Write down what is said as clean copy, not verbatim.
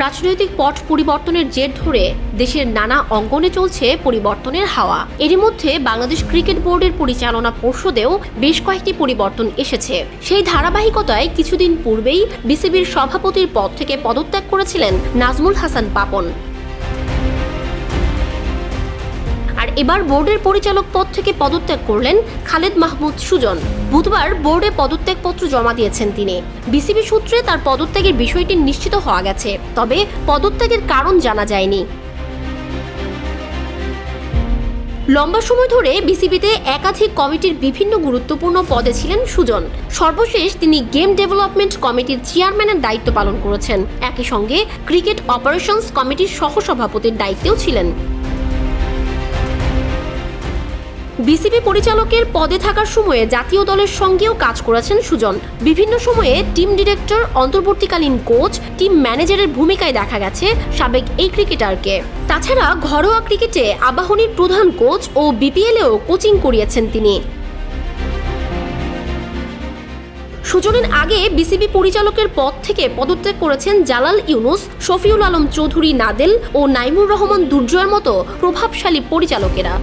রাজনৈতিক পট পরিবর্তনের জের ধরে দেশের নানা অঙ্গনে চলছে পরিবর্তনের হাওয়া। এরই মধ্যে বাংলাদেশ ক্রিকেট বোর্ডের পরিচালনা পর্ষদেও বেশ কয়েকটি পরিবর্তন এসেছে। সেই ধারাবাহিকতায় কিছুদিন পূর্বেই বিসিবির সভাপতির পদ থেকে পদত্যাগ করেছিলেন নাজমুল হাসান পাপন। আর এবার বোর্ডের পরিচালক পদ থেকে পদত্যাগ করলেন খালেদ মাহমুদ সুজন। বুধবার বোর্ডে পদত্যাগপত্র জমা দিয়েছেন তিনি। বিসিবি সূত্রে তার পদত্যাগের বিষয়টি নিশ্চিত হওয়া গেছে, তবে পদত্যাগের কারণ জানা যায়নি। লম্বা সময় ধরে বিসিবিতে একাধিক কমিটির বিভিন্ন গুরুত্বপূর্ণ পদে ছিলেন সুজন। সর্বশেষ তিনি গেম ডেভেলপমেন্ট কমিটির চেয়ারম্যানের দায়িত্ব পালন করেছেন। একই সঙ্গে ক্রিকেট অপারেশনস কমিটির সহসভাপতির দায়িত্বেও ছিলেন। বিসিবি পরিচালকের পদে থাকার সময়ে জাতীয় দলের সঙ্গেও কাজ করেছেন সুজন। বিভিন্ন সময়ে টিম ডিরেক্টর, অন্তর্বর্তীকালীন কোচ, টিম ম্যানেজারের ভূমিকায় দেখা গেছে সাবেক এই ক্রিকেটারকে। তাছাড়া ঘরোয়া ক্রিকেটে আবাহনীর প্রধান কোচ ও বিপিএলেও কোচিং করিয়েছেন তিনি। সুজনের আগে বিসিবি পরিচালকের পদ থেকে পদত্যাগ করেছেন জালাল ইউনুস, শফিউল আলম চৌধুরী নাদেল ও নাইমুর রহমান দুর্জয়ের মতো প্রভাবশালী পরিচালকেরা।